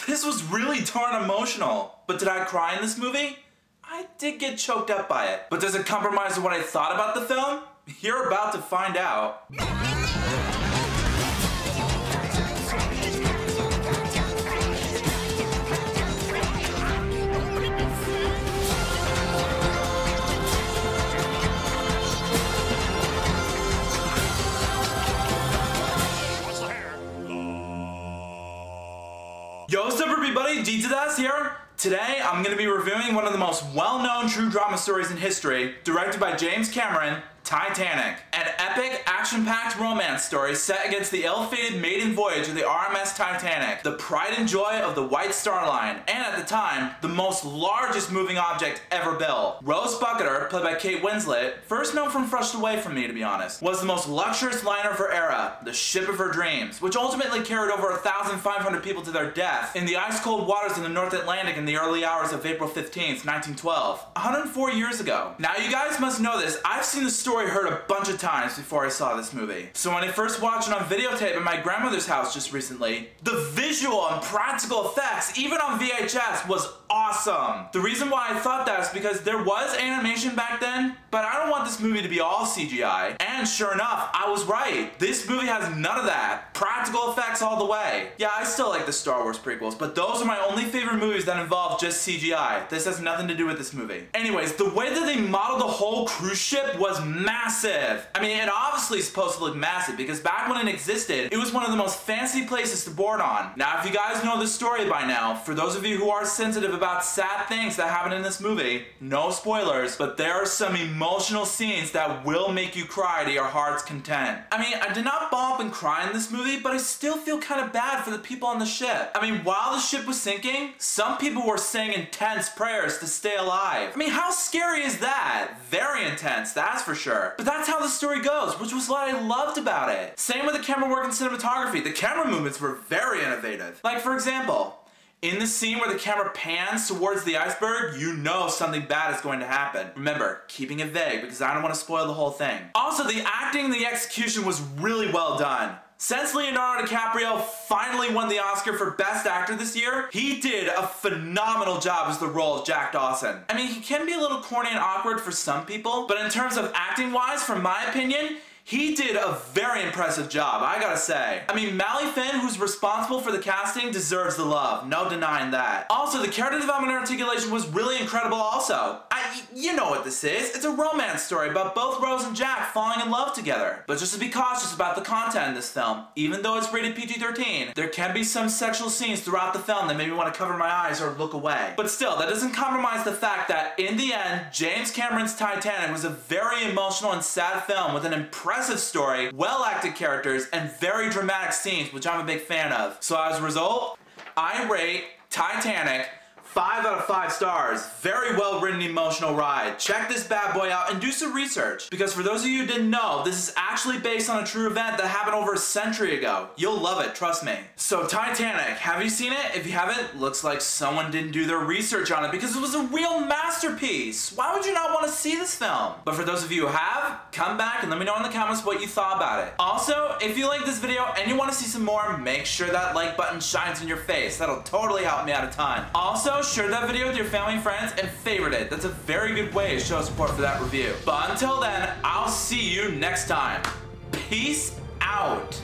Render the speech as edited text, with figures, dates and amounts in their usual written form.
This was really darn emotional. But did I cry in this movie? I did get choked up by it. But does it compromise what I thought about the film? You're about to find out. Yo, what's up everybody, D2Das here. Today, I'm going to be reviewing one of the most well-known true drama stories in history, directed by James Cameron, Titanic. An epic, action-packed romance story set against the ill-fated maiden voyage of the RMS Titanic, the pride and joy of the White Star Line, and at the time, the most largest moving object ever built. Rose Bukater, played by Kate Winslet, first known from Flushed Away from Me to be honest, was the most luxurious liner of her era, the ship of her dreams, which ultimately carried over 1,500 people to their death in the ice-cold waters in the North Atlantic in the early hours of April 15th, 1912, 104 years ago. Now you guys must know this, I've seen the story heard a bunch of times before I saw this movie. So when I first watched it on videotape at my grandmother's house just recently, the visual and practical effects, even on VHS, was awesome. The reason why I thought that is because there was animation back then, but I don't want this movie to be all CGI. And sure enough, I was right. This movie has none of that. Practical effects all the way. Yeah, I still like the Star Wars prequels, but those are my only favorite movies that involve just CGI. This has nothing to do with this movie. Anyways, the way that they modeled the whole cruise ship was massive. I mean, it obviously is supposed to look massive because back when it existed, it was one of the most fancy places to board on. Now, if you guys know the story by now, for those of you who are sensitive about sad things that happen in this movie, no spoilers, but there are some emotional scenes that will make you cry to your heart's content. I mean, I did not ball up and cry in this movie, but I still feel kind of bad for the people on the ship. I mean, while the ship was sinking, some people were saying intense prayers to stay alive. I mean, how scary is that? Very intense, that's for sure. But that's how the story goes, which was what I loved about it. Same with the camera work and cinematography. The camera movements were very innovative. Like, for example, in the scene where the camera pans towards the iceberg, you know something bad is going to happen. Remember, keeping it vague because I don't want to spoil the whole thing. Also, the acting and the execution was really well done. Since Leonardo DiCaprio finally won the Oscar for Best Actor this year, he did a phenomenal job as the role of Jack Dawson. I mean, he can be a little corny and awkward for some people, but in terms of acting-wise, from my opinion, he did a very impressive job, I gotta say. I mean, Mally Finn, who's responsible for the casting, deserves the love. No denying that. Also, the character development and articulation was really incredible also. You know what this is. It's a romance story about both Rose and Jack falling in love together. But just to be cautious about the content in this film, even though it's rated PG-13, there can be some sexual scenes throughout the film that make me want to cover my eyes or look away. But still, that doesn't compromise the fact that, in the end, James Cameron's Titanic was a very emotional and sad film with an impressive story, well-acted characters, and very dramatic scenes, which I'm a big fan of. So as a result, I rate Titanic 5 out of 5 stars. Very well written emotional ride. Check this bad boy out and do some research. Because for those of you who didn't know, this is actually based on a true event that happened over a century ago. You'll love it, trust me. So Titanic, have you seen it? If you haven't, looks like someone didn't do their research on it because it was a real masterpiece. Why would you not want to see this film? But for those of you who have, come back and let me know in the comments what you thought about it. Also, if you like this video and you want to see some more, make sure that like button shines in your face. That'll totally help me out a ton. Also, share that video with your family and friends and favorite it. That's a very good way to show support for that review. But until then, I'll see you next time. Peace out.